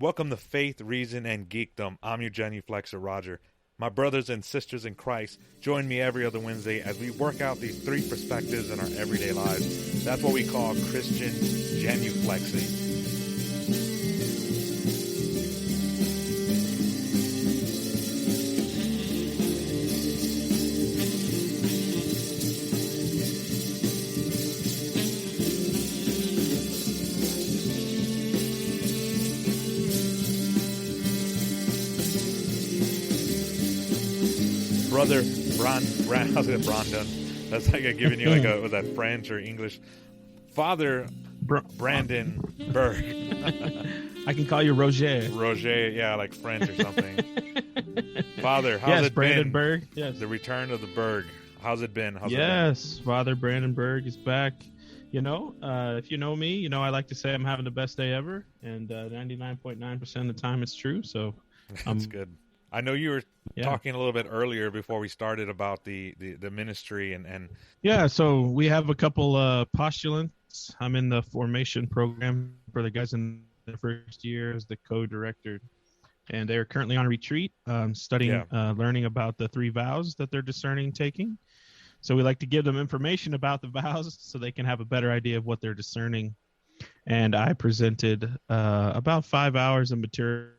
Welcome to Faith, Reason, and Geekdom. I'm your genuflexer, Roger. My brothers and sisters in Christ, join me every other Wednesday as we work out these three perspectives in our everyday lives. That's what we call Christian genuflexing. Brother how's it, Brandon? That's like giving you was that French or English? Father Brandon Berg. I can call you Roger. Roger, yeah, like French or something. Father, how's yes, it Brandon been? Berg. Yes, The return of the Berg. How's it been? Yes, Father Brandon Berg is back. If you know me, I like to say I'm having the best day ever, and 99.9% of the time it's true. So that's good. I know you were talking a little bit earlier before we started about the ministry and yeah. So we have a couple postulants. I'm in the formation program for the guys in the first year as the co-director, and they're currently on retreat, studying, learning about the 3 vows that they're discerning taking. So we like to give them information about the vows so they can have a better idea of what they're discerning. And I presented about 5 hours of material,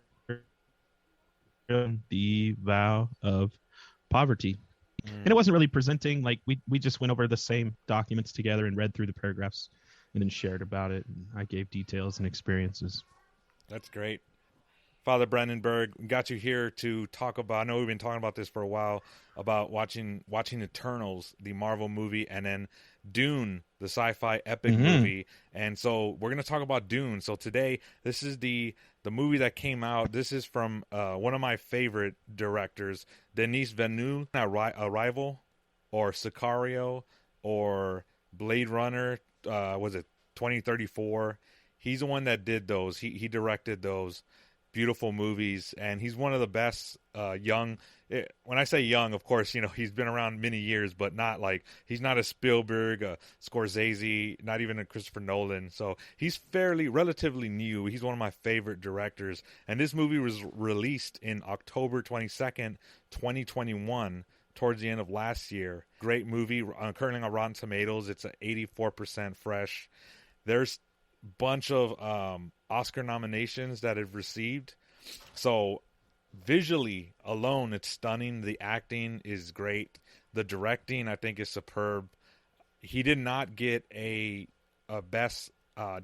the vow of poverty. And it wasn't really presenting, like we just went over the same documents together and read through the paragraphs and then shared about it. And I gave details and experiences. That's great. Father Brandenburg, got you here to talk about, I know we've been talking about this for a while, about watching Eternals, the Marvel movie, and then Dune, the sci-fi epic movie. And so we're going to talk about Dune. So today, this is the movie that came out. This is from one of my favorite directors, Denis Villeneuve. Arrival or Sicario or Blade Runner, was it 2034? He's the one that did those. He directed those beautiful movies, and he's one of the best young. When I say young, of course, he's been around many years, but not like he's not a Spielberg, a Scorsese, not even a Christopher Nolan. So he's relatively new. He's one of my favorite directors, and this movie was released in October 22nd, 2021. Towards the end of last year. Great movie. Currently on Rotten Tomatoes, it's at 84% fresh. There's bunch of Oscar nominations that it received. So visually alone, it's stunning. The acting is great. The directing, I think, is superb. He did not get a best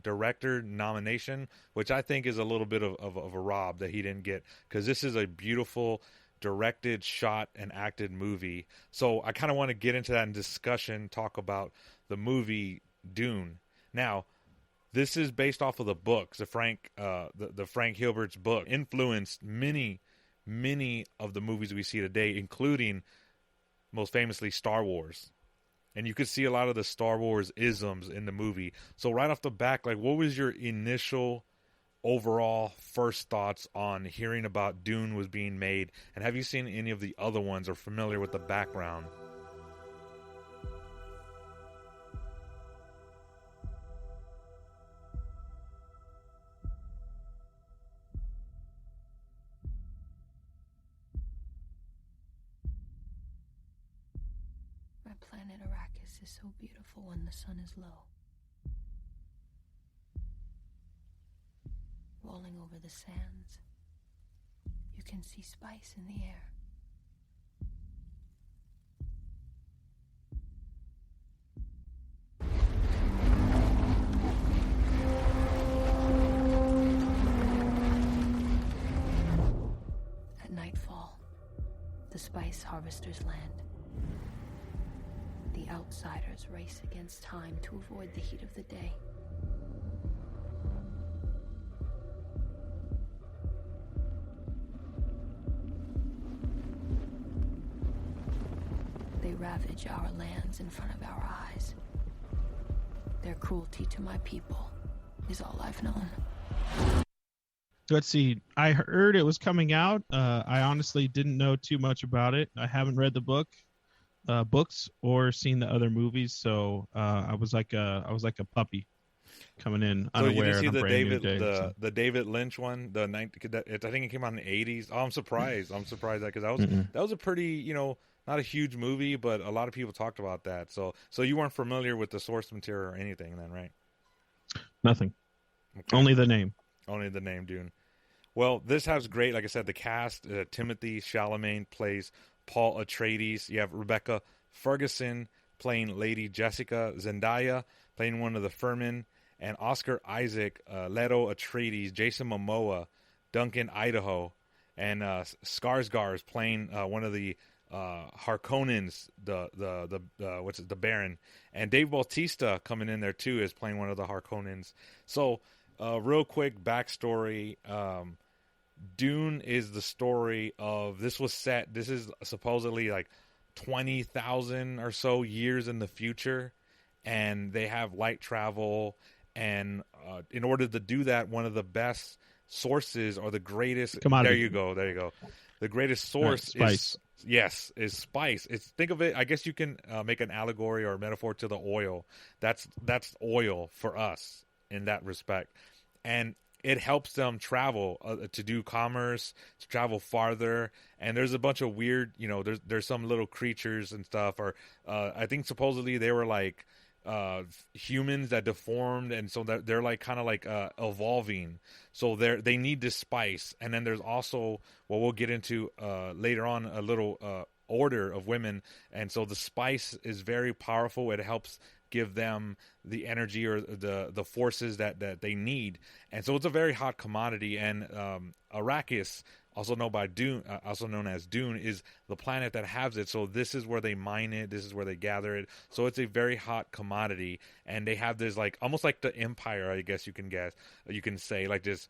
director nomination, which I think is a little bit of a rob that he didn't get, because this is a beautiful directed, shot, and acted movie. So I kind of want to get into that in discussion, talk about the movie Dune. Now, this is based off of the books, the Frank Hilbert's book. Influenced many of the movies we see today, including, most famously, Star Wars. And you could see a lot of the Star Wars isms in the movie. So right off the back, like, what was your initial overall first thoughts on hearing about Dune was being made? And have you seen any of the other ones or familiar with the background? My planet Arrakis is so beautiful when the sun is low. Rolling over the sands, you can see spice in the air. At nightfall, the spice harvesters land. The outsiders race against time to avoid the heat of the day. They ravage our lands in front of our eyes. Their cruelty to my people is all I've known. Let's see. I heard it was coming out. I honestly didn't know too much about it. I haven't read the books or seen the other movies, so I was like a puppy coming in So you unaware didn't see on a the brand new day. the David Lynch one, I think it came out in the 80s. Oh, I'm surprised. I'm surprised that because Mm-mm. that was a pretty, not a huge movie, but a lot of people talked about that. So you weren't familiar with the source material or anything then, right? Nothing. Okay. Only the name. Only the name Dune. Well, this has great, like I said, the cast. Timothy Chalamet plays Paul Atreides. You have Rebecca Ferguson playing Lady Jessica, Zendaya playing one of the Furmen, and Oscar Isaac, Leto Atreides, Jason Momoa, Duncan Idaho, and Skarsgård is playing one of the Harkonnens, the Baron, and Dave Bautista coming in there too is playing one of the Harkonnens. So, real quick backstory. Dune is the story of this is supposedly like 20,000 or so years in the future, and they have light travel, and in order to do that, one of the best sources or the greatest Commodity. there you go, the greatest source spice. is spice. It's, think of it, I guess you can make an allegory or a metaphor to the oil. That's oil for us in that respect, and it helps them travel to do commerce, to travel farther. And there's a bunch of weird, there's some little creatures and stuff. Or I think supposedly they were like humans that deformed, and so they're like kind of like evolving. So they need this spice. And then there's also what we'll get into later on, a little order of women, and so the spice is very powerful. It helps give them the energy or the forces that they need, and so it's a very hot commodity. And Arrakis, also known as Dune, is the planet that has it. So this is where they mine it. This is where they gather it. So it's a very hot commodity, and they have this like almost like the empire, I guess you can say, like this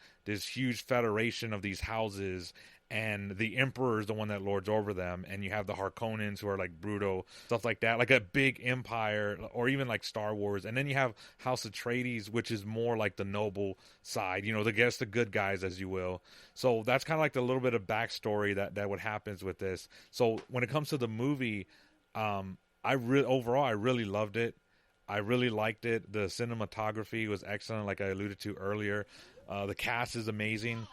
huge federation of these houses. And the emperor is the one that lords over them, and you have the Harkonnens who are like brutal, stuff like that, like a big empire, or even like Star Wars. And then you have House Atreides, which is more like the noble side, the good guys, as you will. So that's kind of like the little bit of backstory that what happens with this. So when it comes to the movie, overall I really loved it. I really liked it. The cinematography was excellent, like I alluded to earlier. The cast is amazing.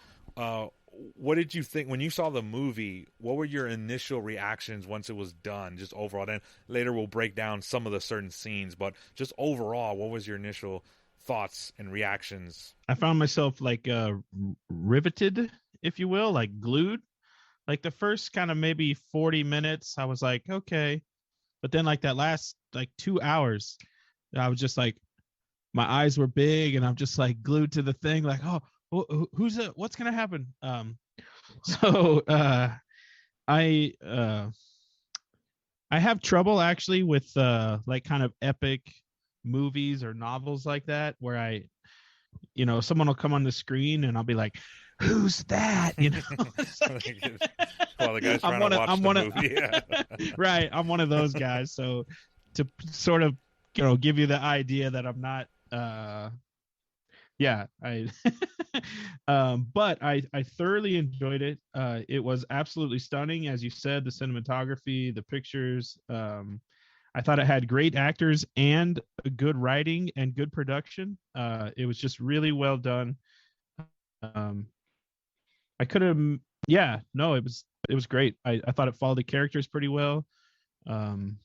What did you think when you saw the movie? What were your initial reactions once it was done, just overall? Then later we'll break down some of the certain scenes, but just overall, what was your initial thoughts and reactions? I found myself like riveted, if you will, like glued. Like the first kind of maybe 40 minutes, I was like, okay. But then like that last like 2 hours, I was just like, my eyes were big and I'm just like glued to the thing, like, oh, who's it? What's gonna happen? So I have trouble actually with like kind of epic movies or novels like that, where someone will come on the screen and I'll be like, who's that? Well, the guy's trying to watch the movie. Yeah. Right, I'm one of those guys. So to sort of give you the idea that I'm not but I thoroughly enjoyed it. It was absolutely stunning, as you said, the cinematography, the pictures. I thought it had great actors and good writing and good production. It was just really well done. I could have, it was great. I thought it followed the characters pretty well. And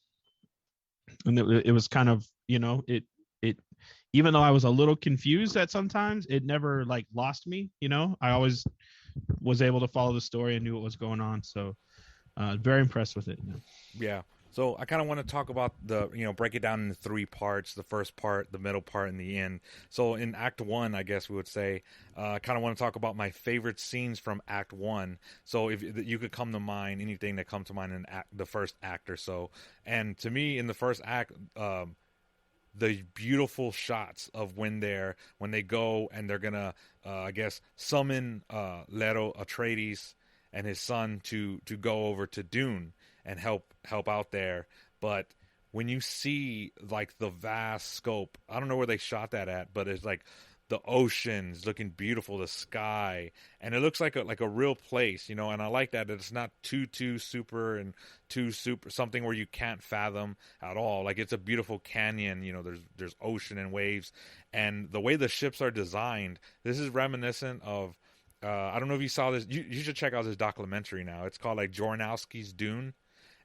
it was kind of, it even though I was a little confused at sometimes, it never like lost me. I always was able to follow the story and knew what was going on. So very impressed with it. Yeah. So I kind of want to talk about break it down into 3 parts: the first part, the middle part, and the end. So in Act 1, I guess we would say, I kind of want to talk about my favorite scenes from Act 1. So if you could come to mind, anything that comes to mind in the first act or so. And to me, in the first act, the beautiful shots of when they go and they're gonna, I guess, summon Leto Atreides and his son to go over to Dune and help out there. But when you see like the vast scope, I don't know where they shot that at, but it's like the oceans looking beautiful, the sky, and it looks like a real place, you know. And I like that it's not too super and too super something where you can't fathom at all. Like it's a beautiful canyon, you know. There's ocean and waves, and the way the ships are designed, this is reminiscent of. I don't know if you saw this. You should check out this documentary now. It's called like Jornowski's Dune,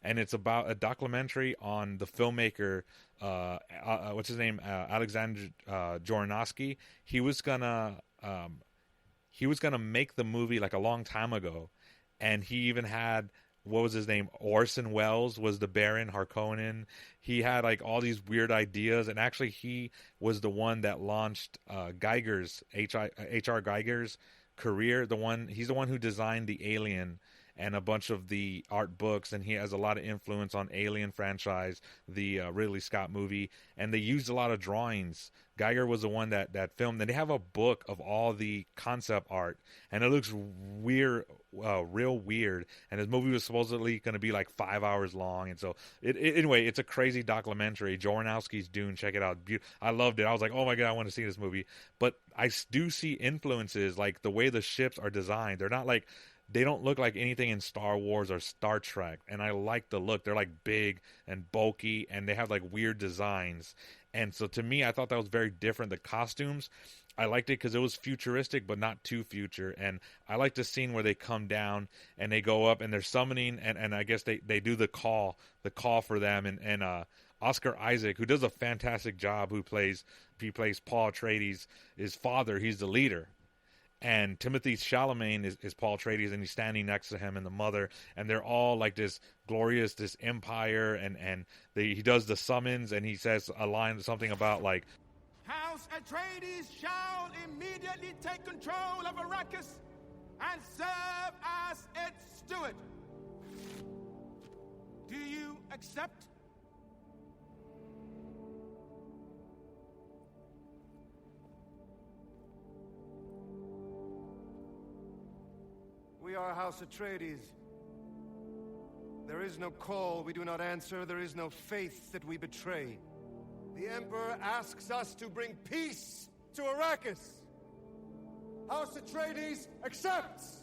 and it's about a documentary on the filmmaker. What's his name? Alexander Jornowski. He was gonna make the movie like a long time ago, and he even had what was his name? Orson Welles was the Baron Harkonnen. He had like all these weird ideas, and actually he was the one that launched Geiger's H.R. Geiger's career. He's the one who designed the Alien and a bunch of the art books, and he has a lot of influence on Alien franchise, the Ridley Scott movie, and they used a lot of drawings. Geiger was the one that filmed, and they have a book of all the concept art, and it looks weird, real weird, and his movie was supposedly going to be like 5 hours long, and so anyway, it's a crazy documentary. Jornowski's Dune, check it out. I loved it. I was like, oh my god, I want to see this movie. But I do see influences, like the way the ships are designed. They don't look like anything in Star Wars or Star Trek, and I like the look. They're like big and bulky, and they have like weird designs. And so to me, I thought that was very different. The costumes, I liked it because it was futuristic, but not too future. And I like the scene where they come down and they go up and they're summoning, and I guess they do the call for them. And Oscar Isaac, who does a fantastic job, he plays Paul Atreides, his father. He's the leader. And Timothy Chalamet is Paul Atreides, and he's standing next to him and the mother, and they're all like this glorious, this empire, and he does the summons, and he says a line, something about like, House Atreides shall immediately take control of Arrakis and serve as its steward. Do you accept? We are House Atreides. There is no call we do not answer. There is no faith that we betray. The Emperor asks us to bring peace to Arrakis. House Atreides accepts!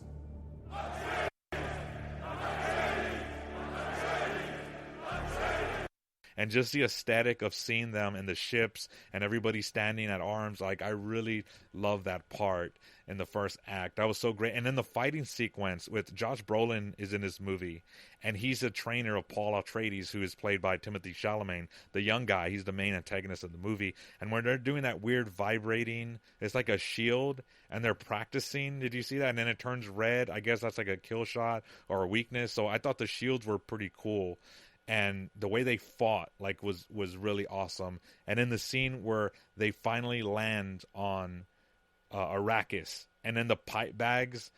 and just the aesthetic of seeing them in the ships and everybody standing at arms, like I really love that part in the first act. That was so great. And then the fighting sequence with Josh Brolin is in this movie, and he's a trainer of Paul Atreides, who is played by Timothy Chalamet, the young guy. He's the main antagonist of the movie. And when they're doing that weird vibrating, it's like a shield, and they're practicing. Did you see that? And then it turns red. I guess that's like a kill shot or a weakness. So I thought the shields were pretty cool. And the way they fought was really awesome. And in the scene where they finally land on Arrakis, and then the pipe bags,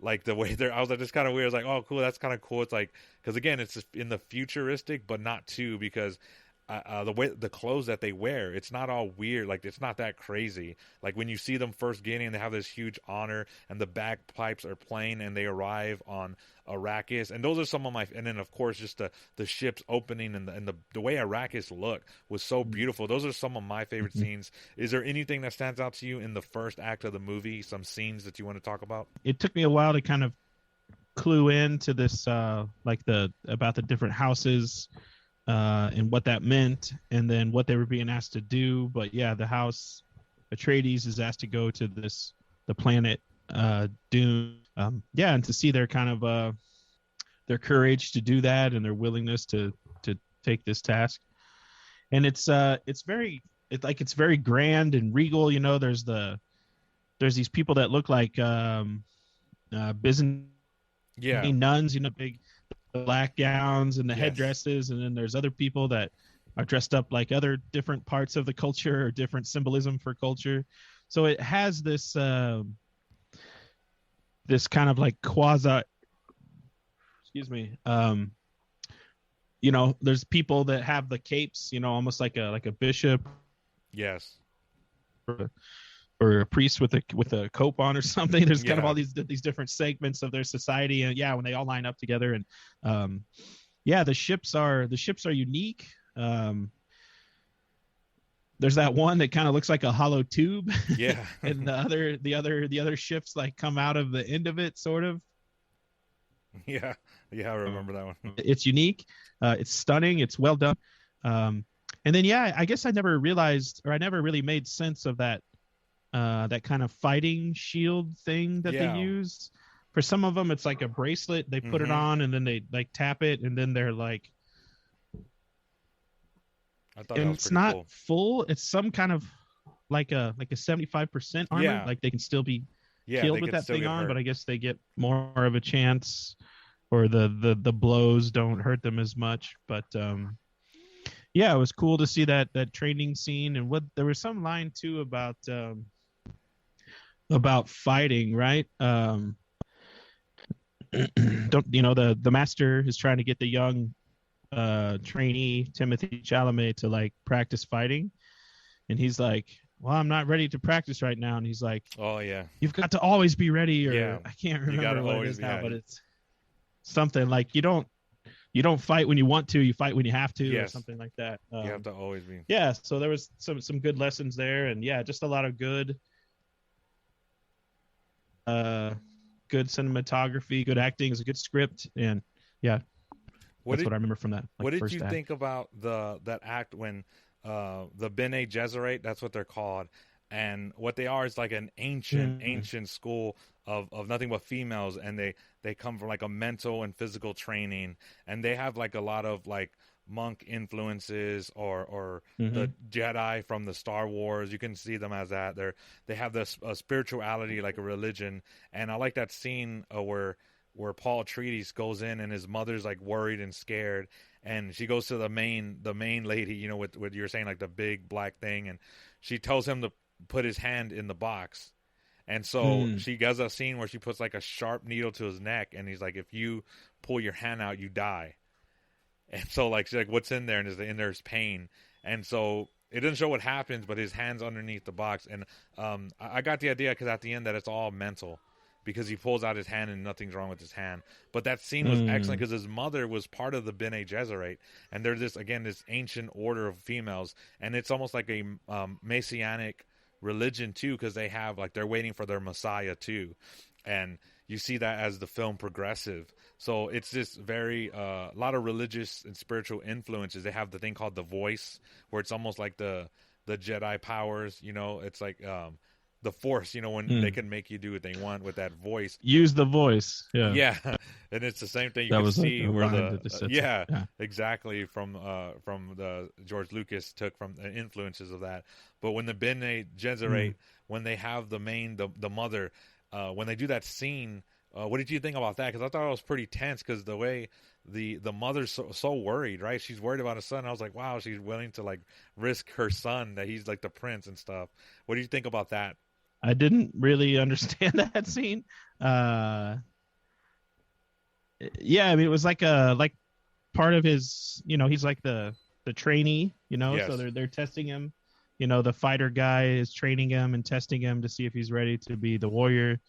like the way they're, I was like, this kind of weird. I was like, oh, cool, that's kind of cool. It's like, because again, it's in the futuristic, but not too, because the way the clothes that they wear, it's not all weird. Like, it's not that crazy. Like when you see them first getting, they have this huge honor, and the bagpipes are playing, and they arrive on Arrakis, and those are some of my. And then of course, just the ships opening and the way Arrakis looked was so beautiful. Those are some of my favorite scenes. Is there anything that stands out to you in the first act of the movie? Some scenes that you want to talk about? It took me a while to kind of clue into this, like about the different houses. And what that meant, and then what they were being asked to do. But yeah, the house Atreides is asked to go to the planet Dune. And to see their kind of their courage to do that, and their willingness to take this task. And it's very grand and regal. You know, there's these people that look like Byzantine nuns. You know, big black gowns and the headdresses, and then there's other people that are dressed up like other different parts of the culture or different symbolism for culture. So it has this this kind of like quasi, you know, there's people that have the capes, you know, almost like a bishop, yes, or a priest with a cope on or something. There's kind of all these different segments of their society, and when they all line up together, and the ships are unique. there's that one that kind of looks like a hollow tube. Yeah. And the other ships like come out of the end of it, sort of. Yeah, I remember that one. It's unique. It's stunning. It's well done. And then I guess I never realized, or I never really made sense of that that kind of fighting shield thing that they use. For some of them, it's like a bracelet. They put it on and then they like tap it, and then they're like. I thought and that was it's not cool. full. It's some kind of like a 75% armor. Yeah. Like they can still be Yeah, killed they with could that still thing get on, hurt. but I guess they get more of a chance, or the blows don't hurt them as much. But it was cool to see that training scene. And what there was some line too about fighting, right? Don't the master is trying to get the young trainee Timothy Chalamet to like practice fighting, and he's like, well, I'm not ready to practice right now. And he's like, oh yeah, you've got to always be ready, or Yeah. I can't You gotta remember what it always is be- now, yeah, but you- it's something like you don't fight when you want to, you fight when you have to, or Yes. something like that. you have to always be. So there was some good lessons there, and just a lot of good cinematography, good acting, it's a good script, and that's what I remember from that. What did first you act. think about that act when the Bene Gesserit, that's what they're called, and what they are is like an ancient school of nothing but females, and they come from like a mental and physical training, and they have like a lot of like monk influences or the Jedi from the Star Wars. You can see them as that. They have this spirituality, like a religion, and I like that scene where Paul Atreides goes in and his mother's like worried and scared, and she goes to the main lady, with what you're saying, like the big black thing, and she tells him to put his hand in the box. And so she does a scene where she puts like a sharp needle to his neck, and he's like, if you pull your hand out, you die. And so like she's like, what's in there? And there's pain. And so it doesn't show what happens, but his hand's underneath the box. And I got the idea because at the end that it's all mental, because he pulls out his hand and nothing's wrong with his hand. But that scene was excellent because his mother was part of the Bene Gesserit, and they're this ancient order of females, and it's almost like a messianic religion too, because they have like they're waiting for their Messiah too, and you see that as the film progressive. So it's just very a lot of religious and spiritual influences. They have the thing called the Voice, where it's almost like the Jedi powers. It's like the Force. When they can make you do what they want with that voice. Use the voice. Yeah. And it's the same thing you That can was like see a where line that just said something. exactly from the George Lucas took from the influences of that. But when the Bene Gesserit, when they have the mother, when they do that scene, what did you think about that? Because I thought it was pretty tense, because the way the mother's so worried, right? She's worried about her son. I was like, wow, she's willing to like risk her son, that he's like the prince and stuff. What do you think about that? I didn't really understand that scene. I mean, it was like part of his, he's like the trainee, Yes. so they're testing him. The fighter guy is training him and testing him to see if he's ready to be the warrior.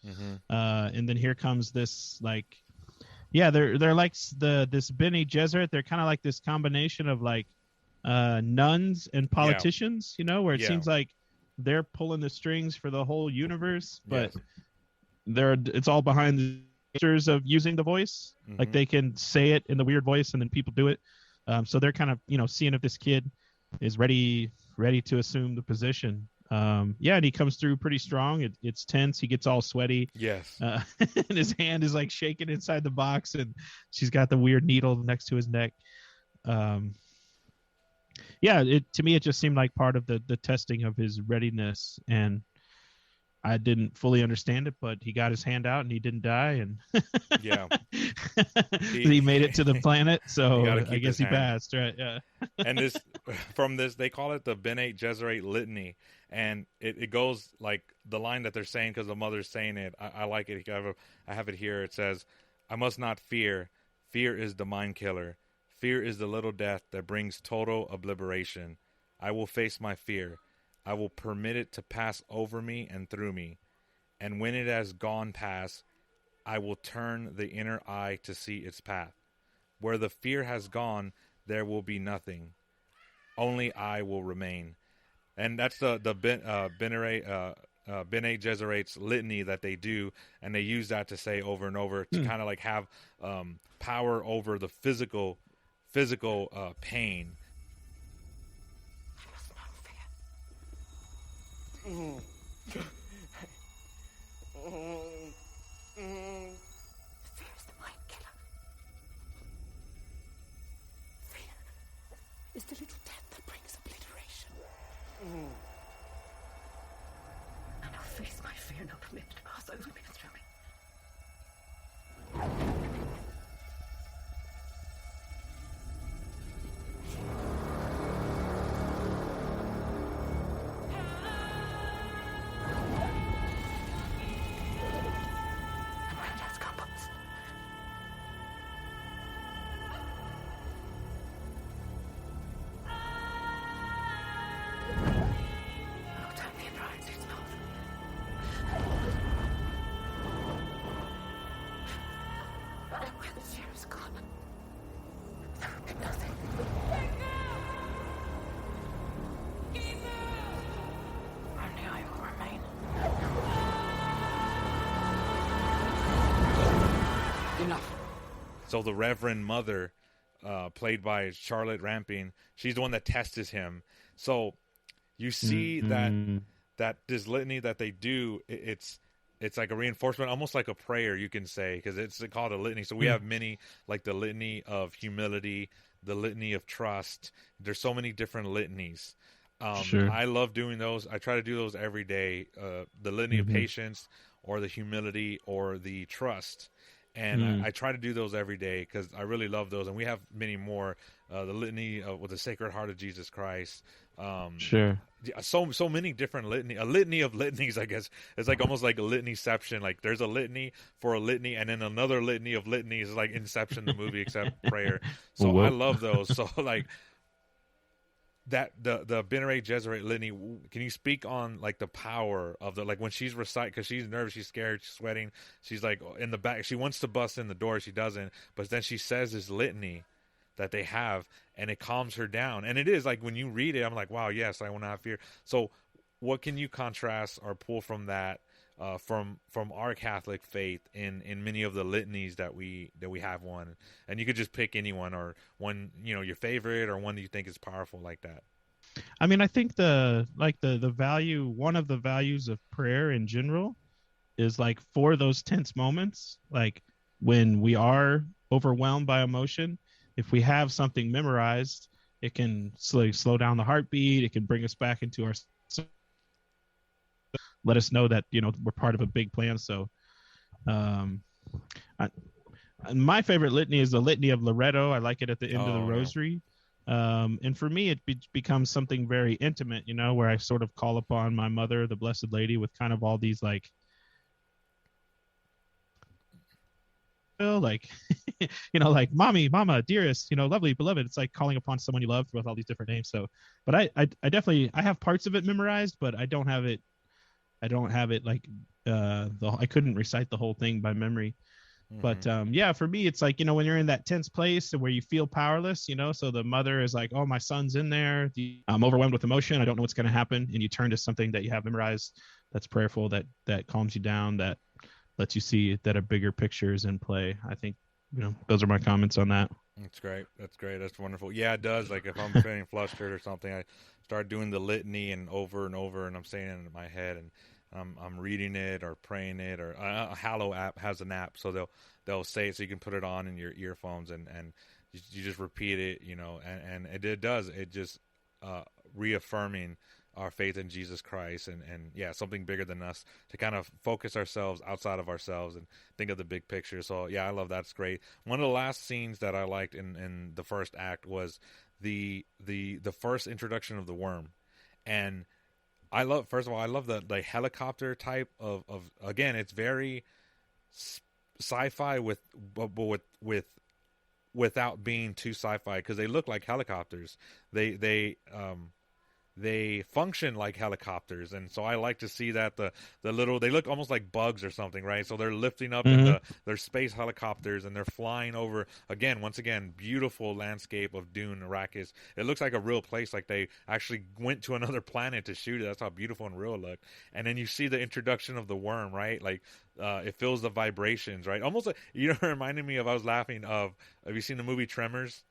And then here comes this they're like this Bene Gesserit. They're kind of like this combination of like nuns and politicians, where it seems like they're pulling the strings for the whole universe, but it's all behind the pictures of using the voice. Like they can say it in the weird voice and then people do it. So they're kind of, seeing if this kid is ready to assume the position. And he comes through pretty strong. It's tense. He gets all sweaty. Yes. And his hand is like shaking inside the box, and she's got the weird needle next to his neck. To me, it just seemed like part of the testing of his readiness, and I didn't fully understand it, but he got his hand out and he didn't die, and he made it to the planet. So I guess he passed, right? Yeah. And they call it the Bene Gesserit litany, and it goes like the line that they're saying, because the mother's saying it. I like it. I have it here. It says, "I must not fear. Fear is the mind killer. Fear is the little death that brings total obliteration. I will face my fear. I will permit it to pass over me and through me. And when it has gone past, I will turn the inner eye to see its path. Where the fear has gone, there will be nothing. Only I will remain." And that's the Bene Gesserit's litany that they do, and they use that to say over and over to kind of like have power over the physical pain. Fear's the mind killer. Fear is the little death that brings obliteration. And I'll face my fear, not permit it to pass over me and through me. And when death comes, no time the appliance its mouth. And when the fear is gone, there will be nothing. Only I will remain. Enough. So the Reverend Mother, played by Charlotte Ramping, she's the one that tests him. So you see that this litany that they do, it's like a reinforcement, almost like a prayer, you can say, because it's called a litany. So we have many, like the litany of humility, the litany of trust. There's so many different litanies. Sure. I love doing those. I try to do those every day. The litany of patience, or the humility, or the trust. And I try to do those every day because I really love those. And we have many more. The litany with the Sacred Heart of Jesus Christ. Sure. Yeah, so many different a litany of litanies, I guess. It's like almost like a litanyception. Like there's a litany for a litany, and then another litany of litanies, like Inception, the movie, except prayer. So Whoa. I love those. So like that the Bene Gesserit litany. Can you speak on like the power of the, like when she's reciting, because she's nervous, she's scared, she's sweating, she's like in the back, she wants to bust in the door, she doesn't, but then she says this litany that they have, and it calms her down. And it is like when you read it, I'm like, wow, yes, I want to have fear. So what can you contrast or pull from that, from our Catholic faith in many of the litanies that we have one? And you could just pick anyone, or one, your favorite, or one that you think is powerful like that. I mean, I think the value, one of the values of prayer in general is like for those tense moments, like when we are overwhelmed by emotion, if we have something memorized, it can slow down the heartbeat. It can bring us back into our, let us know that, we're part of a big plan. So, my favorite litany is the Litany of Loretto. I like it at the end of the Rosary. And for me, it becomes something very intimate, where I sort of call upon my mother, the Blessed Lady, with kind of all these like like mommy, mama, dearest, lovely, beloved. It's like calling upon someone you love with all these different names. So, but I definitely, I have parts of it memorized, but I don't have it like I couldn't recite the whole thing by memory. But for me, it's like, when you're in that tense place and where you feel powerless, so the mother is like, oh, my son's in there, I'm overwhelmed with emotion, I don't know what's going to happen, and you turn to something that you have memorized that's prayerful, that calms you down, that lets you see that a bigger picture is in play. I think, those are my comments on that. That's great. That's wonderful. Yeah, it does. Like if I'm feeling flustered or something, I start doing the litany and over, and I'm saying it in my head, and I'm reading it or praying it. Or a Hallow app has an app, so they'll say it, so you can put it on in your earphones, and you just repeat it, and it does. It just reaffirming our faith in Jesus Christ, and something bigger than us, to kind of focus ourselves outside of ourselves and think of the big picture. So yeah, I love that. It's great. One of the last scenes that I liked in the first act was the first introduction of the worm. And I love the helicopter type of again, it's very sci-fi without being too sci-fi, because they look like helicopters. they function like helicopters, and so I like to see that the little, they look almost like bugs or something, right? So they're lifting up in their space helicopters, and they're flying over once again, beautiful landscape of Dune, Arrakis. It looks like a real place, like they actually went to another planet to shoot it. That's how beautiful and real it looked. And then you see the introduction of the worm, right? Like it feels the vibrations, right? Almost like, it reminded me of, I was laughing of, have you seen the movie Tremors?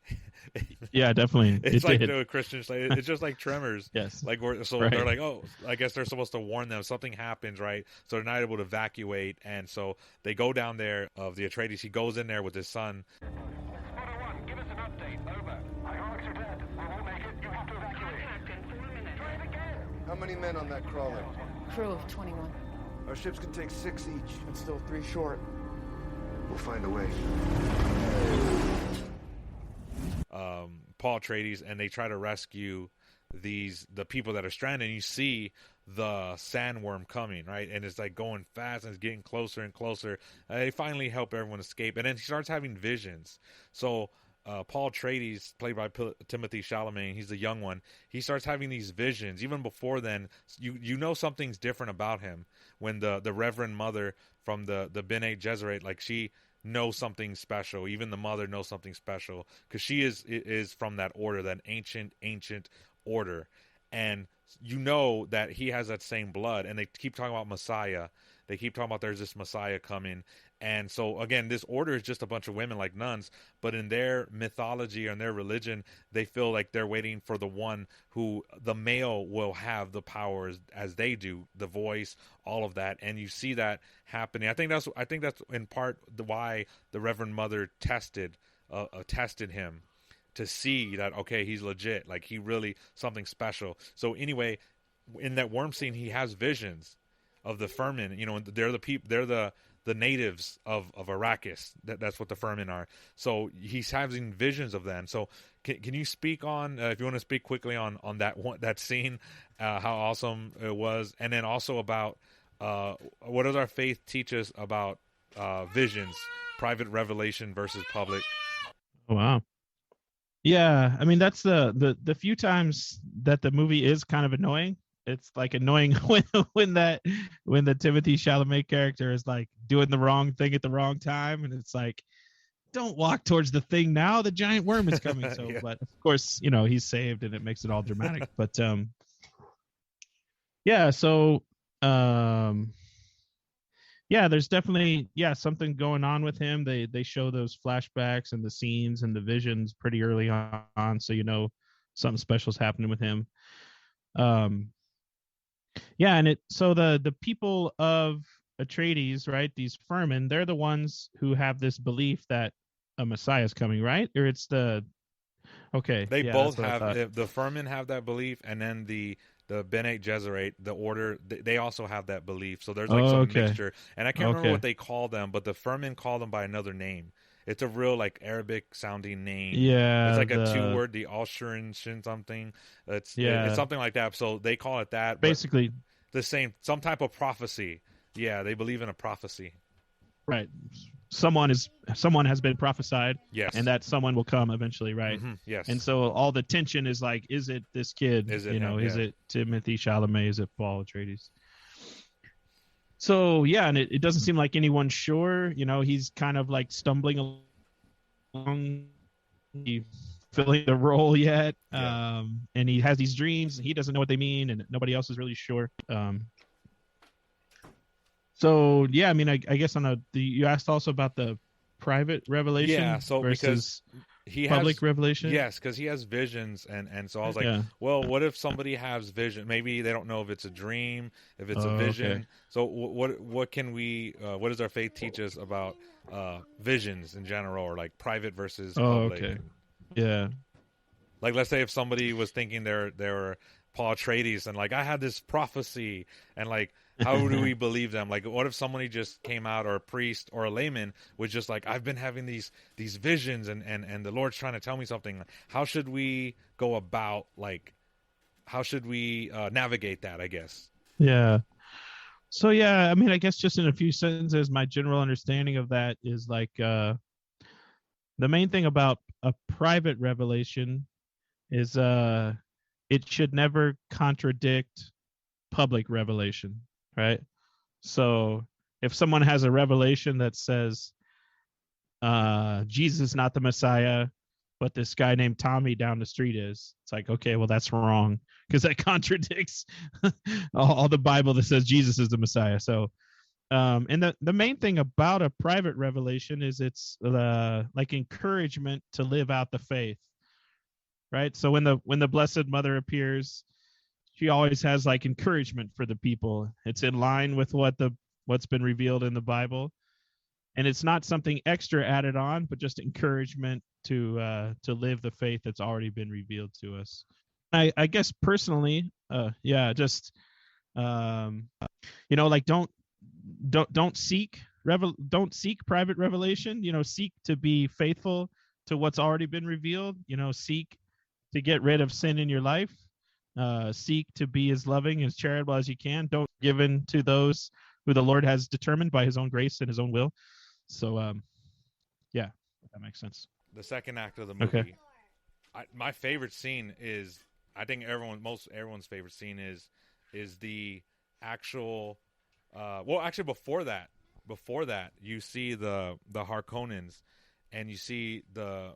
Yeah, definitely. It's like the Christian, it's just like Tremors. Yes. Like, right. they're like, oh, I guess they're supposed to warn them something happens, right? So they're not able to evacuate, and so they go down there. Of the Atreides, he goes in there with his son. Spotter 1, give us an update. Over. Hydraulics are dead. We won't make it. You have to evacuate. Try it again. How many men on that crawler? Crew of 21. Our ships can take 6 each. And still 3 short. We'll find a way. Paul Atreides, and they try to rescue the people that are stranded, and you see the sandworm coming, right? And it's like going fast, and it's getting closer and closer. They finally help everyone escape, and then he starts having visions. So Paul Atreides, played by Timothy Chalamet, he's the young one. He starts having these visions. Even before then, you know something's different about him. When the Reverend Mother from the Bene Gesserit, like, she know something special. Even the mother knows something special, because she is from that order, that ancient order, and you know that he has that same blood. And they keep talking about Messiah. They keep talking about there's this Messiah coming. And so again, this order is just a bunch of women like nuns, but in their mythology or in their religion, they feel like they're waiting for the one who, the male, will have the powers as they do, the voice, all of that. And you see that happening. I think that's in part why the Reverend Mother tested him, to see that, okay, he's legit, like he really something special. So anyway, in that worm scene, he has visions of the Furman. They're the people, they're the natives of Arrakis. That's what the Furman are. So he's having visions of them. So can you speak on, if you want to speak quickly on that scene, how awesome it was, and then also about what does our faith teach us about visions, private revelation versus public? Wow. Yeah, I mean, that's the few times that the movie is kind of annoying. It's like annoying when the Timothy Chalamet character is like doing the wrong thing at the wrong time, and it's like, don't walk towards the thing now, the giant worm is coming. So, yeah. But of course, he's saved, and it makes it all dramatic. But yeah, so yeah, there's definitely something going on with him. They show those flashbacks and the scenes and the visions pretty early on, so something special's happening with him. Yeah, and so the people of Atreides, right, these Furman, they're the ones who have this belief that a Messiah is coming, right? Or it's the they both have, the Furman have that belief, and then the Bene Gesserit, the order, they also have that belief. So there's like some mixture, and I can't remember what they call them, but the Furman call them by another name. It's a real like Arabic sounding name. Yeah, it's like a 2-word, the Al-Shurin something. It's something like that. So they call it that. Basically, the same, some type of prophecy. Yeah, they believe in a prophecy. Right. Someone has been prophesied. Yes. And that someone will come eventually, right? Mm-hmm. Yes. And so all the tension is like, is it this kid? Is it is it Timothy Chalamet? Is it Paul Atreides? So yeah, and it doesn't seem like anyone's sure. He's kind of like stumbling along, filling the role yet. Yeah. And he has these dreams. He doesn't know what they mean, and nobody else is really sure. So yeah, I mean, I guess you asked also about the private revelation, so versus he public has, revelation. Yes, because he has visions, and so I was like, well, what if somebody has vision? Maybe they don't know if it's a dream, if it's a vision. Okay. So what can we? What does our faith teach us about visions in general, or like private versus public? Okay. Yeah. Like, let's say if somebody was thinking they were Paul Atreides, and like, I had this prophecy, and like, how do we believe them? Like, what if somebody just came out, or a priest or a layman was just like, I've been having these visions, and the Lord's trying to tell me something. How should we go about, like, how should we navigate that, I guess? Yeah. So yeah, I mean, I guess just in a few sentences, my general understanding of that is like, the main thing about a private revelation is it should never contradict public revelation, right? So if someone has a revelation that says Jesus is not the Messiah, but this guy named Tommy down the street is, it's like, okay, well, that's wrong, because that contradicts all the Bible that says Jesus is the Messiah. So and the main thing about a private revelation is it's like encouragement to live out the faith, right? So when the Blessed Mother appears, she always has like encouragement for the people. It's in line with what's been revealed in the Bible, and it's not something extra added on, but just encouragement to live the faith that's already been revealed to us. I guess personally, just like don't seek private revelation. Seek to be faithful to what's already been revealed. Seek to get rid of sin in your life. Seek to be as loving, as charitable as you can. Don't give in to those who the Lord has determined by his own grace and his own will. So that makes sense. The second act of the movie. Okay. My favorite scene is, I think everyone's favorite scene is the actual actually before that you see the Harkonnens, and you see the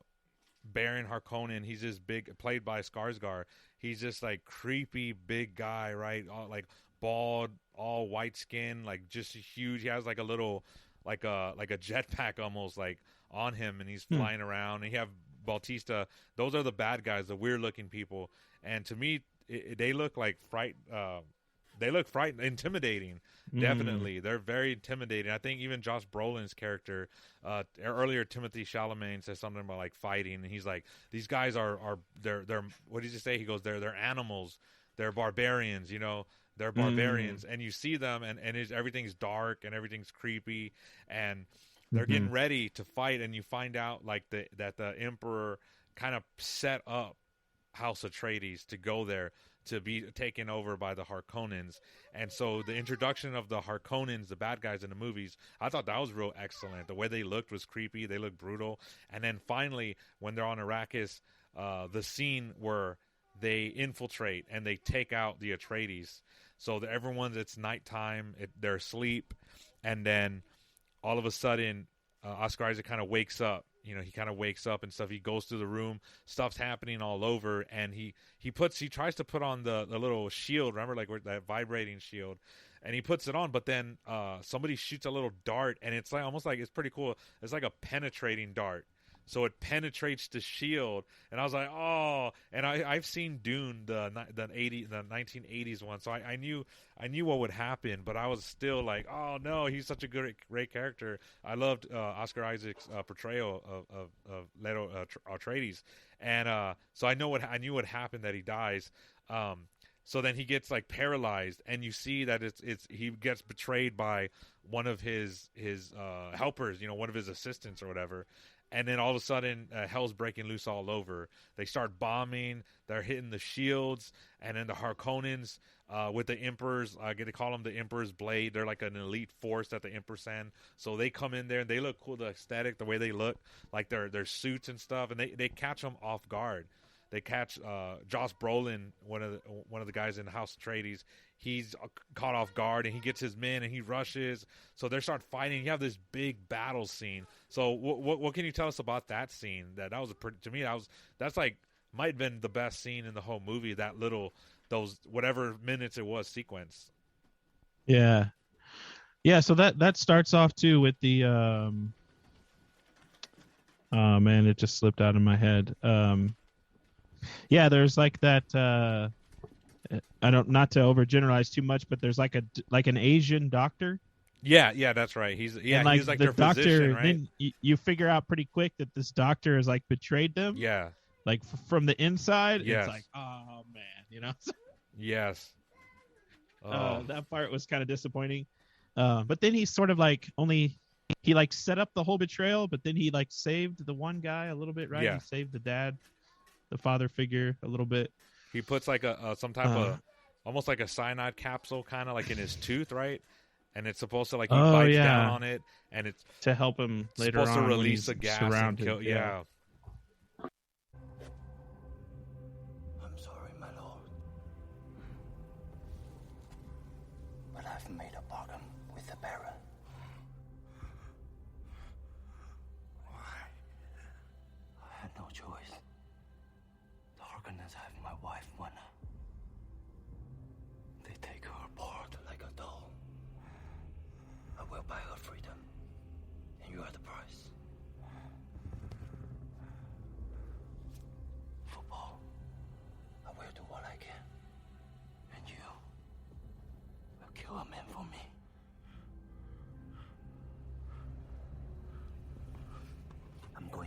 Baron Harkonnen. He's this big, played by Skarsgård. He's just like creepy big guy, right? All, like bald, all white skin, like just huge. He has like a little like a jetpack almost like on him, and he's flying around. And you have Bautista. Those are the bad guys, the weird looking people. And to me, they look like intimidating. Definitely, they're very intimidating. I think even Josh Brolin's character, earlier Timothy Chalamet says something about like fighting, and he's like, these guys are they're what did he say? He goes, they're animals, they're barbarians, they're barbarians. And you see them, and everything's dark and everything's creepy, and they're getting ready to fight, and you find out like that the Emperor kind of set up House Atreides to go there, to be taken over by the Harkonnens. And so the introduction of the Harkonnens, the bad guys in the movies, I thought that was real excellent. The way they looked was creepy. They looked brutal. And then finally, when they're on Arrakis, the scene where they infiltrate and they take out the Atreides. So it's nighttime, they're asleep, and then all of a sudden, Oscar Isaac kind of wakes up. He kind of wakes up and stuff. He goes through the room. Stuff's happening all over, and he tries to put on the little shield. Remember, like that vibrating shield, and he puts it on. But then somebody shoots a little dart, and it's like almost like, it's pretty cool. It's like a penetrating dart. So it penetrates the shield, and I was like, oh. And I've seen Dune, the 1980s one, so I knew what would happen, but I was still like, oh no, he's such a great character. I loved Oscar Isaac's portrayal of Leto Atreides, and so I knew what happened, that he dies. So then he gets like paralyzed, and you see that he gets betrayed by one of his helpers, one of his assistants or whatever. And then all of a sudden, hell's breaking loose all over. They start bombing. They're hitting the shields. And then the Harkonnens, with the Emperors, I get to call them the Emperor's Blade. They're like an elite force that the Emperor sent. So they come in there, and they look cool. The aesthetic, the way they look, like their suits and stuff. And they catch them off guard. They catch Josh Brolin, one of the guys in House Atreides. He's caught off guard, and he gets his men, and he rushes. So they start fighting. You have this big battle scene. So what can you tell us about that scene? That was to me, that's like might have been the best scene in the whole movie. That those whatever minutes it was sequence. Yeah. So that starts off too with the oh man, it just slipped out of my head. There's like that. I don't, not to overgeneralize too much, but there's like an Asian doctor. Yeah, that's right. He's like the their doctor, physician, right? Then you figure out pretty quick that this doctor has like betrayed them. Yeah, like from the inside. Yes. It's like, oh man, Yes. Oh. That part was kind of disappointing. But then he's sort of like he like set up the whole betrayal, but then he like saved the one guy a little bit, right? Yeah. He saved the dad, the father figure a little bit. He puts like some type of almost like a cyanide capsule, kind of like in his tooth, right? And it's supposed to like he bites down on it, and it's to help him later on. Supposed to release a gas and kill. I'm sorry, my lord.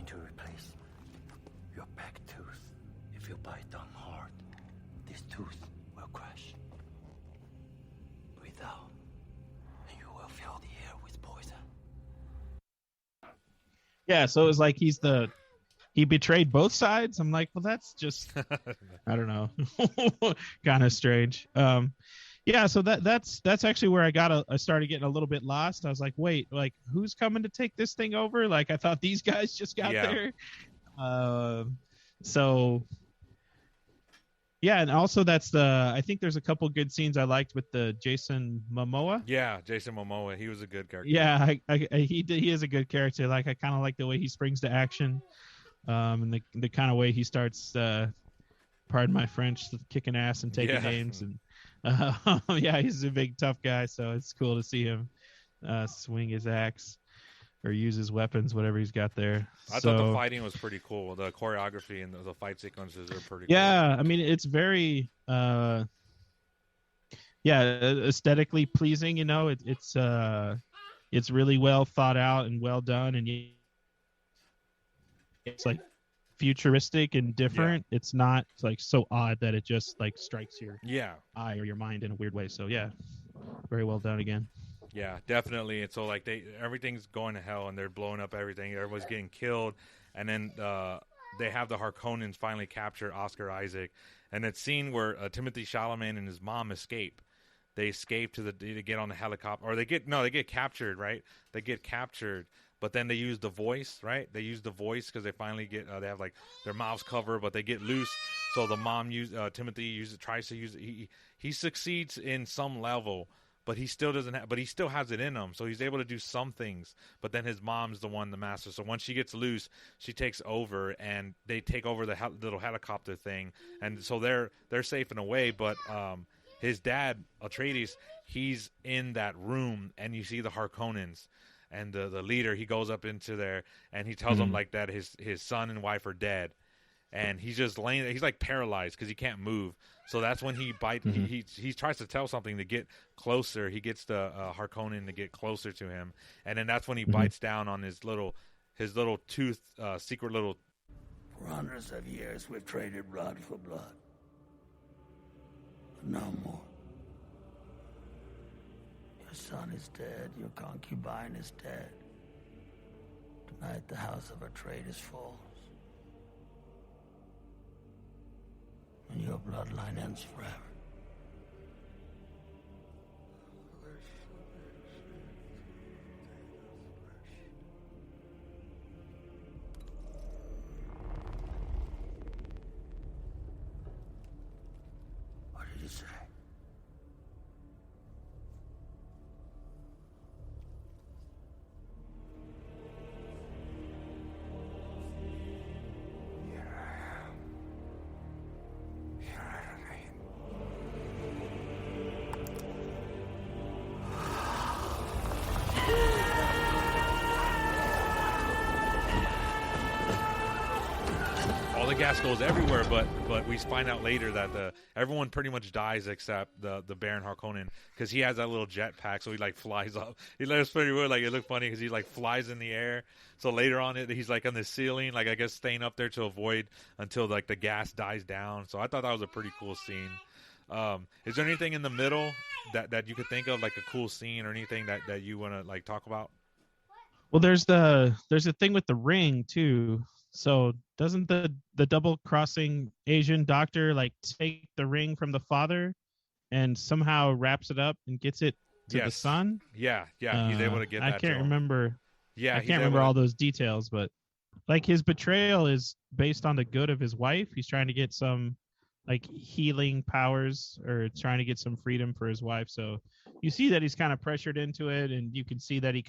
to replace your back tooth. If you bite down hard, this tooth will crash. Breathe out, and you will fill the air with poison. Yeah, so it was like he betrayed both sides. I'm like, well, that's just I don't know, kind of strange. Yeah, so that's actually where I started getting a little bit lost. I was like, wait, like who's coming to take this thing over? Like I thought these guys just got there. So yeah, and also I think there's a couple good scenes I liked with the Jason Momoa. Yeah, Jason Momoa, he was a good character. Yeah, he is a good character. Like I kind of like the way he springs to action, and the kind of way he starts, pardon my French, kicking ass and taking names, and yeah, he's a big tough guy. So it's cool to see him swing his axe or use his weapons, whatever he's got there. I thought the fighting was pretty cool. The choreography and the fight sequences are pretty cool. Yeah, I mean, it's very aesthetically pleasing, you know. It's really well thought out and well done, and it's like futuristic and different. Yeah. It's not like so odd that it just like strikes your eye or your mind in a weird way. So yeah, very well done again. Yeah, definitely. And so like everything's going to hell and they're blowing up everything. Everyone's getting killed, and then they have the Harkonnens finally capture Oscar Isaac, and that scene where Timothy Chalamet and his mom escape. They escape to get on the helicopter, or they get captured, right? They get captured, but then they use the voice, right? They use the voice because they finally get they have like their mouths covered, but they get loose. So the mom tries to use it. He succeeds in some level. But he still doesn't. But he still has it in him, so he's able to do some things. But then his mom's the one, the master. So once she gets loose, she takes over, and they take over the little helicopter thing, and so they're safe in a way. But his dad, Atreides, he's in that room, and you see the Harkonnens, and the leader. He goes up into there, and he tells them like that his son and wife are dead, and he's just laying there. He's like paralyzed because he can't move. So that's when he bites. He tries to tell something to get closer. He gets the Harkonnen to get closer to him, and then that's when he bites down on his little tooth, secret little. For hundreds of years, we've traded blood for blood. But no more. Your son is dead. Your concubine is dead. Tonight, the house of Atreides falls. And your bloodline ends forever. What did you say? Gas goes everywhere, but we find out later that everyone pretty much dies except the Baron Harkonnen, because he has that little jetpack, so he like flies up. He let us pretty well, like it looked funny because he like flies in the air. So later on, he's like on the ceiling, like I guess staying up there to avoid until like the gas dies down. So I thought that was a pretty cool scene. Is there anything in the middle that you could think of, like a cool scene or anything that you want to like talk about? Well, there's a thing with the ring too. So doesn't the double-crossing Asian doctor like take the ring from the father and somehow wraps it up and gets it to the son? Yeah, he's able to get that. I can't remember. Yeah, I can't remember all those details, but like his betrayal is based on the good of his wife. He's trying to get some like healing powers or trying to get some freedom for his wife. So you see that he's kind of pressured into it, and you can see that he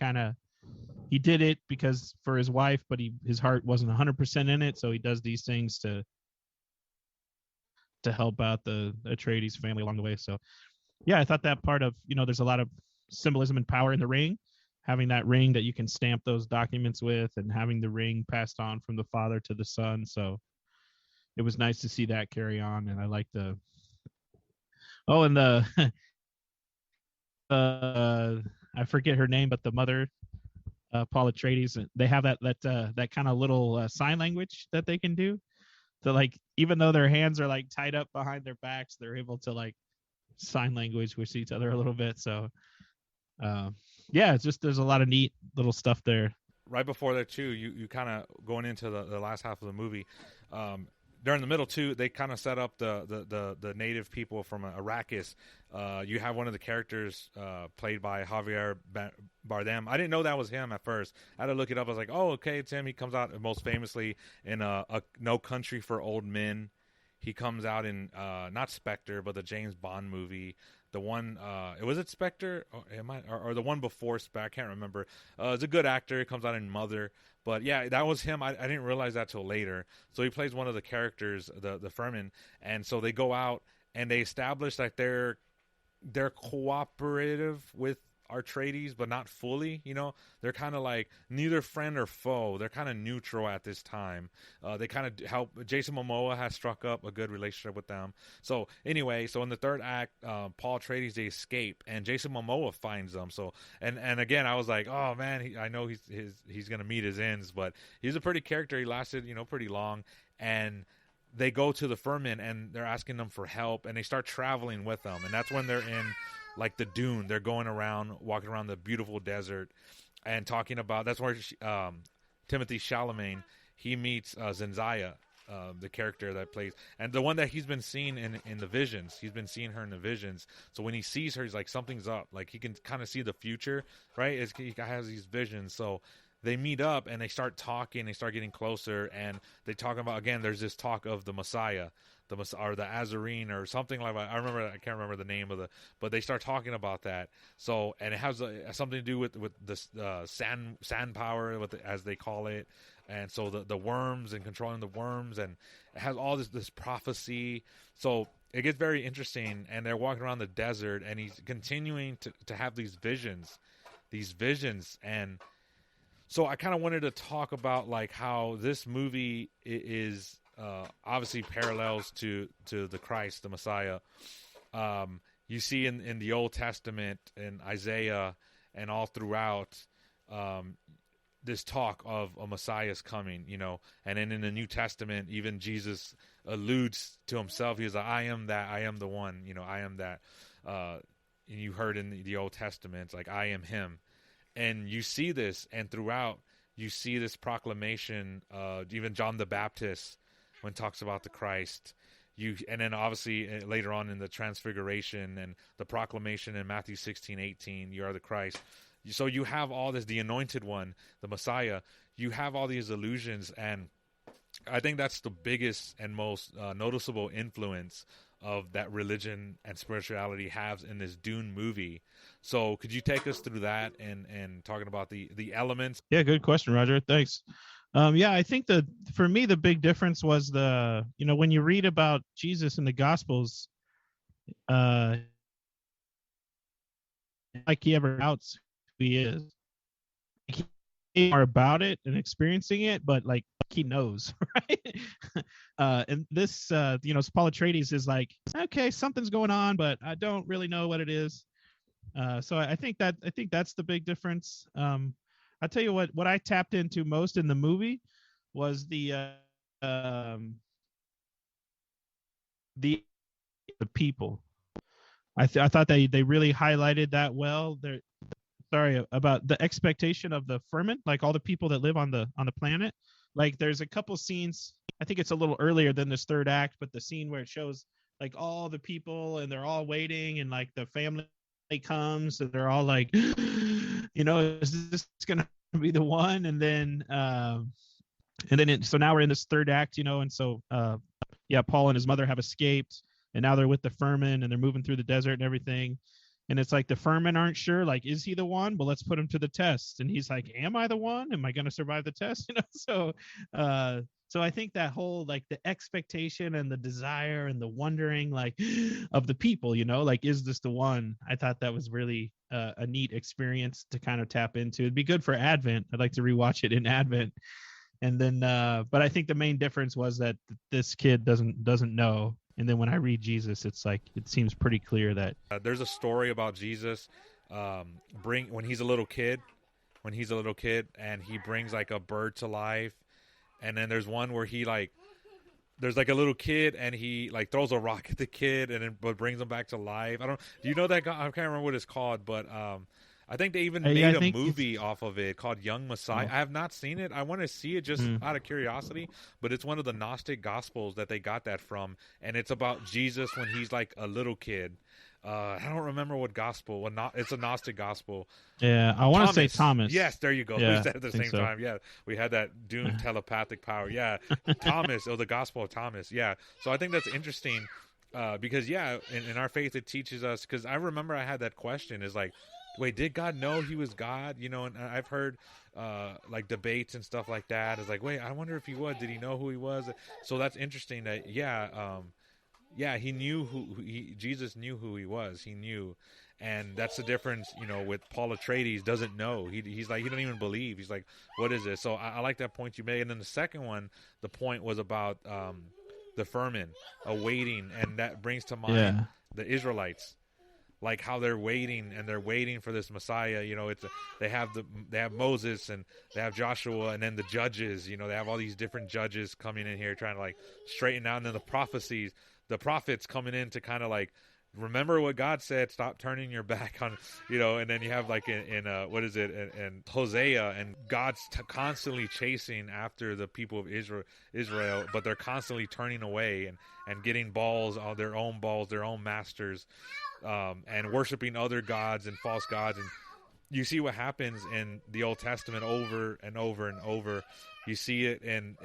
did it because for his wife, but his heart wasn't 100% in it. So he does these things to help out the Atreides family along the way. So yeah, I thought that part of, there's a lot of symbolism and power in the ring, having that ring that you can stamp those documents with and having the ring passed on from the father to the son. So it was nice to see that carry on. And I like I forget her name, but the mother, Paul Atreides, and they have that kind of little sign language that they can do. So like even though their hands are like tied up behind their backs, they're able to like sign language with each other a little bit. So yeah, it's just there's a lot of neat little stuff there. Right before that too, you kind of going into the last half of the movie. During the middle too, they kind of set up the native people from Arrakis. You have one of the characters played by Javier Bardem. I didn't know that was him at first. I had to look it up. I was like, oh, okay, it's him. He comes out most famously in a No Country for Old Men. He comes out in not Spectre, but the James Bond movie. The one, was it Spectre? Or the one before Spectre? I can't remember. It's a good actor. He comes out in Mother. But yeah, that was him. I didn't realize that till later. So he plays one of the characters, the Furman. And so they go out and they establish that they're cooperative with Atreides, but not fully. You know, they're kind of like neither friend or foe. They're kind of neutral at this time. They kind of help. Jason Momoa has struck up a good relationship with them. So anyway, so in the third act, Paul Atreides, they escape, and Jason Momoa finds them. So and again, I was like, oh man, I know he's gonna meet his ends, but he's a pretty character. He lasted pretty long, and they go to the Furman and they're asking them for help, and they start traveling with them, and that's when they're in like the Dune. They're going around, walking around the beautiful desert, and talking about. That's where Timothy Chalamet, he meets Zendaya, the character that plays, and the one that he's been seeing in the visions. He's been seeing her in the visions. So when he sees her, he's like, something's up. Like he can kind of see the future, right? He has these visions. So they meet up and they start talking. They start getting closer, and they talk about, again, there's this talk of the Messiah, or the Azarene or something like that. I can't remember the name but they start talking about that. So, and it has something to do with the sand power, as they call it. And so the worms and controlling the worms, and it has all this prophecy. So it gets very interesting, and they're walking around the desert, and he's continuing to have these visions. And so I kind of wanted to talk about like how this movie is obviously parallels to the Christ, the Messiah. You see in the Old Testament, in Isaiah, and all throughout, this talk of a Messiah's coming, and then in the New Testament, even Jesus alludes to himself. He's like, I am that, I am the one, I am that. And you heard in the Old Testament, like, I am him. And you see this, and throughout, you see this proclamation, even John the Baptist, when talks about the Christ, and then obviously later on in the Transfiguration and the proclamation in Matthew 16:18, you are the Christ. So you have all this, the Anointed One, the Messiah. You have all these allusions, and I think that's the biggest and most noticeable influence of that religion and spirituality has in this Dune movie. So could you take us through that and talking about the elements? Yeah, good question, Roger. Thanks. Yeah, I think for me the big difference was when you read about Jesus in the Gospels, like he ever doubts who he is. He more about it and experiencing it, but like he knows, right? And this, Paul Atreides is like, okay, something's going on, but I don't really know what it is. So I think that's the big difference. I'll tell you what I tapped into most in the movie was the people. I thought they really highlighted that well. About the expectation of the Furman, like all the people that live on the planet. Like there's a couple scenes, I think it's a little earlier than this third act, but the scene where it shows like all the people and they're all waiting, and like the family comes and they're all like, is this gonna be the one? And then so now we're in this third act, and so Paul and his mother have escaped, and now they're with the Furman, and they're moving through the desert and everything. And it's like the Furman aren't sure, like, is he the one? Well, let's put him to the test. And he's like, am I the one? Am I going to survive the test? So I think that whole, like, the expectation and the desire and the wondering, like, of the people, like, is this the one? I thought that was really a neat experience to kind of tap into. It'd be good for Advent. I'd like to rewatch it in Advent. And then, but I think the main difference was that this kid doesn't know. And then when I read Jesus, it's like, it seems pretty clear that there's a story about Jesus when he's a little kid, when he's a little kid and he brings like a bird to life, and then there's one where he like there's like a little kid and he like throws a rock at the kid and then but brings him back to life. I don't. Do you know that guy? I can't remember what it's called, but I think they even made a movie off of it called Young Messiah. I have not seen it. I want to see it just out of curiosity, but it's one of the Gnostic Gospels that they got that from, and it's about Jesus when he's like a little kid. I don't remember what gospel. It's a Gnostic gospel. Yeah, I want to say Thomas. Yes, there you go. Yeah, we said it at the same time. Yeah, we had that Dune telepathic power. Yeah, Thomas. Oh, the Gospel of Thomas. Yeah. So I think that's interesting because, yeah, in our faith, it teaches us. Because I remember I had that question is like, wait, did God know he was God? You know, and I've heard like debates and stuff like that. It's like, wait, I wonder if he was. Did he know who he was? So that's interesting that, yeah, he knew Jesus knew who he was. He knew. And that's the difference, you know, with Paul Atreides doesn't know. He's like, he don't even believe. He's like, what is this? So I like that point you made. And then the second one, the point was about the Furman awaiting. And that brings to mind the Israelites, like how they're waiting and they're waiting for this Messiah. You know, they have Moses and they have Joshua and then the judges, you know, they have all these different judges coming in here trying to like straighten out. And then the prophets coming in to kind of like, remember what God said, stop turning your back on, you know, and then you have like in what is it, in Hosea, and God's constantly chasing after the people of Israel, but they're constantly turning away and getting balls, their own masters, and worshiping other gods and false gods. And you see what happens in the Old Testament over and over and over. You see it in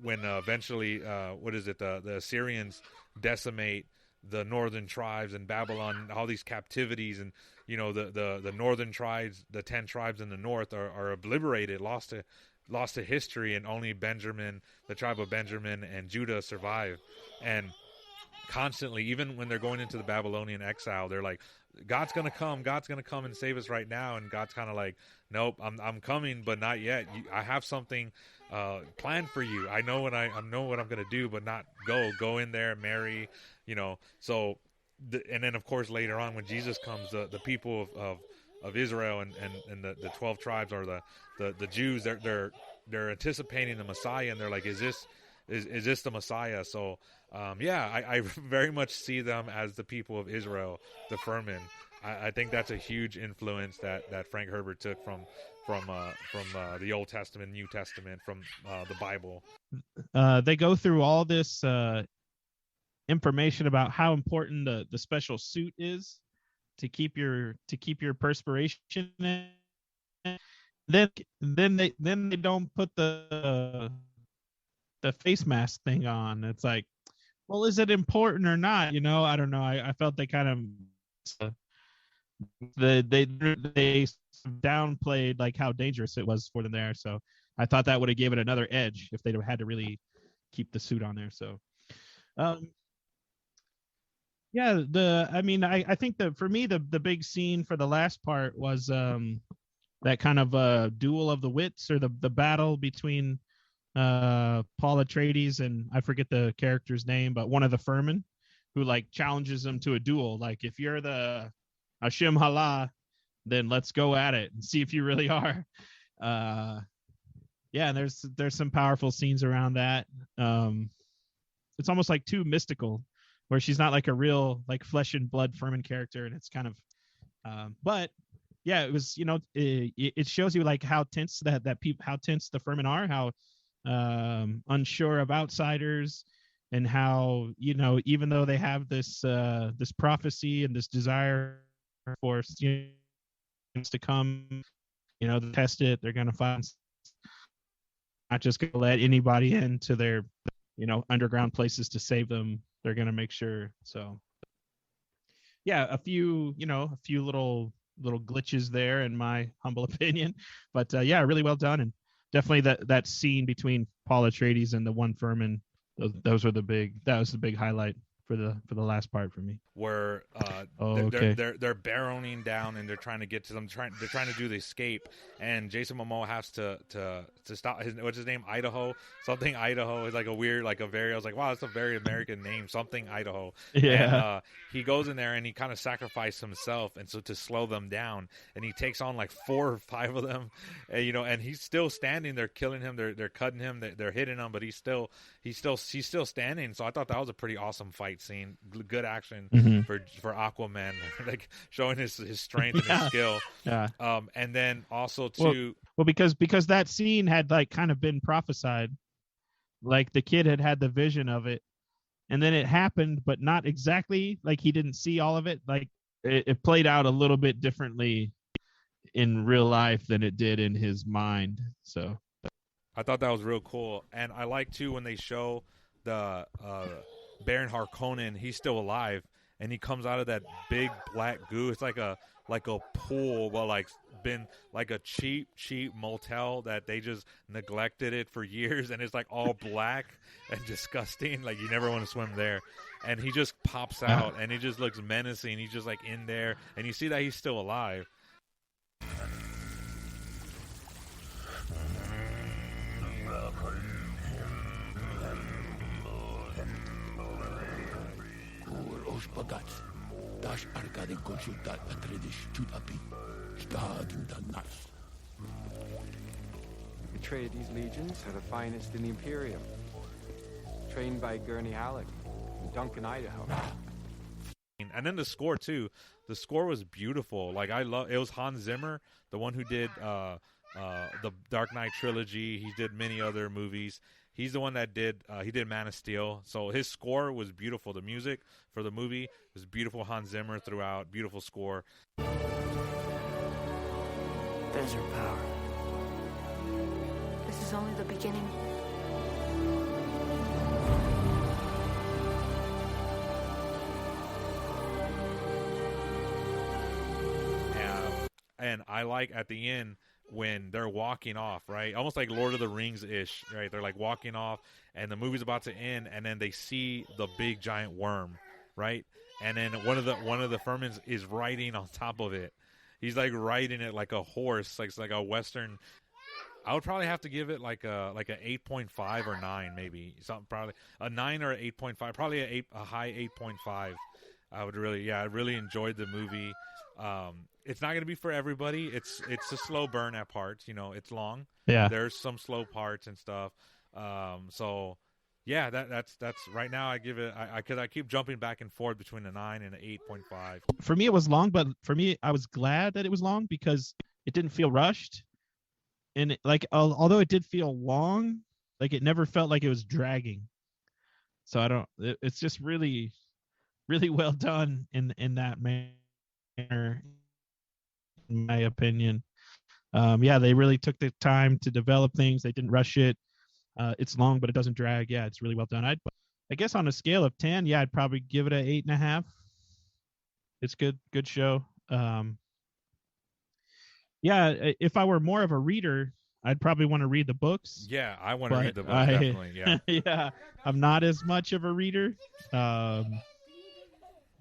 when eventually, the Assyrians decimate the northern tribes in Babylon, all these captivities, and you know the northern tribes, the 10 tribes in the north are obliterated, lost to history, and only Benjamin, the tribe of Benjamin and Judah survive. And constantly, even when they're going into the Babylonian exile, they're like, God's gonna come and save us right now. And God's kind of like, nope, I'm coming, but not yet. I have something planned for you. I know what I'm gonna do, but not go in there, marry, you know. So and then of course later on when Jesus comes, the people of Israel and the 12 tribes, or the Jews, they're anticipating the Messiah, and they're like, is this the Messiah? So I very much see them as the people of Israel, the Furman. I think that's a huge influence that Frank Herbert took from the Old Testament, New Testament, from the Bible. They go through all this information about how important the special suit is to keep your perspiration in. Then they don't put the face mask thing on. It's like, well, is it important or not? You know, I don't know. I felt they kind of they downplayed like how dangerous it was for them there. So I thought that would have given it another edge if they'd have had to really keep the suit on there. So, I think that for me the big scene for the last part was that kind of duel of the wits, or the battle between Paul Atreides and I forget the character's name, but one of the Furman, who like challenges him to a duel. Like, if you're the Hashim Hala, then let's go at it and see if you really are. And there's some powerful scenes around that. It's almost like too mystical, where she's not like a real like flesh and blood Furman character, and it's kind of but yeah, it was, you know, it shows you like how tense how tense the Furman are, how unsure of outsiders, and how, you know, even though they have this prophecy and this desire for, you know, to come, you know, to test it, they're gonna find, not just gonna let anybody into their, you know, underground places to save them. They're gonna make sure. So yeah, a few little glitches there in my humble opinion, but really well done. And definitely that scene between Paul Atreides and the one Furman, that was the big highlight for the last part for me. Where okay. they're barreling down and they're trying to get to them. They're trying to do the escape, and Jason Momoa has to stop. What's his name? Idaho, something Idaho is like a weird, like a very. I was like, wow, that's a very American name, something Idaho. Yeah. And he goes in there and he kind of sacrificed himself, and so to slow them down, and he takes on like 4 or 5 of them, and, and he's still standing. They're killing him. They're cutting him. They're hitting him, but he's still standing. So I thought that was a pretty awesome fight scene. Good action for Aquaman, like showing his strength and his skill. Yeah. And then also too, well, because that scene had like kind of been prophesied, like the kid had the vision of it, and then it happened, but not exactly. Like he didn't see all of it. Like it played out a little bit differently in real life than it did in his mind. So I thought that was real cool, and I like too when they show the Baron Harkonnen. He's still alive, and he comes out of that big black goo. It's like a pool, but like been like a cheap motel that they just neglected it for years, and it's like all black and disgusting. Like you never want to swim there. And he just pops out, and he just looks menacing. He's just like in there, and you see that he's still alive. Os pagats, das arca de consultar a tredes tudapi, staden da nas. Atreides legions are the finest in the Imperium, trained by Gurney Halleck in Duncan, Idaho. And then the score too. The score was beautiful. Like it was Hans Zimmer, the one who did the Dark Knight trilogy. He did many other movies. He's the one that did Man of Steel. So his score was beautiful. The music for the movie was beautiful. Hans Zimmer throughout, beautiful score. Desert power. This is only the beginning. And I like at the end when they're walking off, right? Almost like Lord of the Rings-ish, right? They're like walking off, and the movie's about to end, and then they see the big giant worm, right? And then one of the Furmans is riding on top of it. He's like riding it like a horse, like it's like a Western. I would probably have to give it like a 8.5 or 9, maybe something, probably a 9 or 8.5, probably a high 8.5. I really enjoyed the movie. It's not going to be for everybody. It's a slow burn at parts. It's long. Yeah. There's some slow parts and stuff. So yeah, that's right now. I give it because I keep jumping back and forth between a 9 and an 8.5. For me, it was long, but for me, I was glad that it was long because it didn't feel rushed. And although it did feel long, like it never felt like it was dragging. So it's just really, really well done in that manner, in my opinion. They really took the time to develop things. They didn't rush it. It's long, but it doesn't drag. Yeah, it's really well done. I guess on a scale of 10, I'd probably give it an 8.5. It's good show. If I were more of a reader, I'd probably want to read the books. Yeah, I want to read the books, definitely. Yeah. Yeah, I'm not as much of a reader.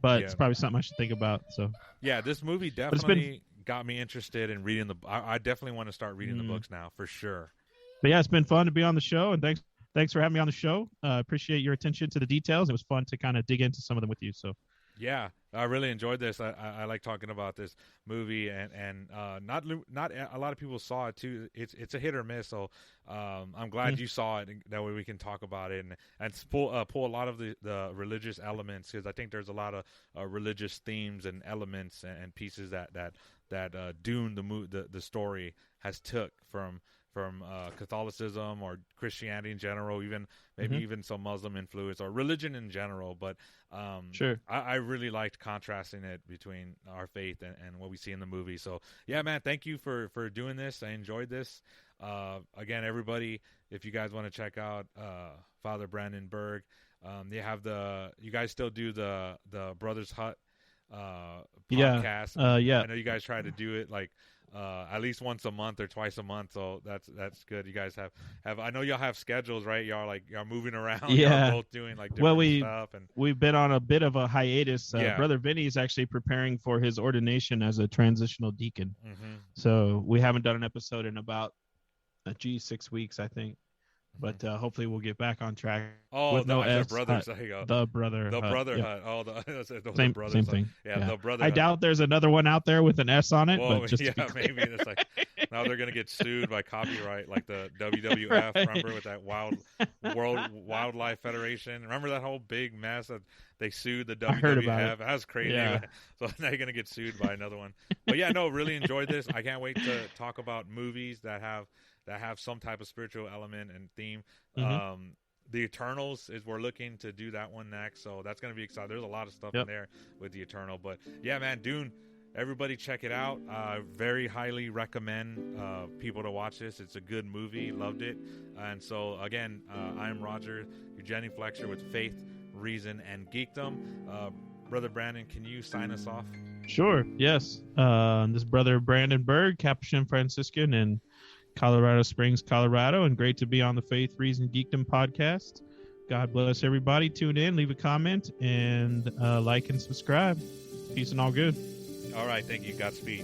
But it's probably something I should think about. So yeah, this movie definitely got me interested in reading I definitely want to start reading the books now for sure. But yeah, it's been fun to be on the show, and thanks for having me on the show. Appreciate your attention to the details. It was fun to kind of dig into some of them with you. So yeah, I really enjoyed this. I like talking about this movie, and not a lot of people saw it too. It's a hit or miss. So I'm glad you saw it. That way we can talk about it and pull a lot of the religious elements, because I think there's a lot of religious themes and elements and pieces that Dune the story has took from Catholicism or Christianity in general, even some Muslim influence or religion in general. But sure, I really liked contrasting it between our faith and what we see in the movie. So yeah, man, thank you for doing this. I enjoyed this. Again, everybody, if you guys want to check out Father Brandon Berg, you guys still do the Brothers Hut podcast. Yeah. I know you guys try to do it like at least once a month or twice a month. So that's good. You guys have I know y'all have schedules, right? Y'all moving around. Yeah. Y'all both doing like different stuff. And we've been on a bit of a hiatus. Yeah. Brother Vinny is actually preparing for his ordination as a transitional deacon. Mm-hmm. So we haven't done an episode in about 6 weeks, I think. But hopefully we'll get back on track. Oh, with no S, brothers. There you go. The brother. The Brotherhood. Yeah. Oh, the same brothers. same thing. Yeah, the Brotherhood. I doubt there's another one out there with an S on it. Well, but just yeah, maybe it's like now they're gonna get sued by copyright, like the WWF. Right. Remember with that World Wildlife Federation? Remember that whole big mess that they sued the WWF? I heard about it. That was crazy. Yeah. So now you're gonna get sued by another one. But yeah, no, really enjoyed this. I can't wait to talk about movies that have some type of spiritual element and theme. Mm-hmm. The Eternals we're looking to do that one next, so that's gonna be exciting. There's a lot of stuff in there with the Eternal, but yeah, man, Dune. Everybody check it out. Very highly recommend people to watch this. It's a good movie. Loved it. And so again, I'm Roger, your genuflexor with Faith, Reason, and Geekdom. Brother Brandon, can you sign us off? Sure. Yes. This Brother Brandon Berg, Capuchin Franciscan in Colorado Springs, Colorado, and great to be on the Faith, Reason, Geekdom podcast. God bless everybody. Tune in, leave a comment, and like and subscribe. Peace and all good. All right. Thank you. Godspeed.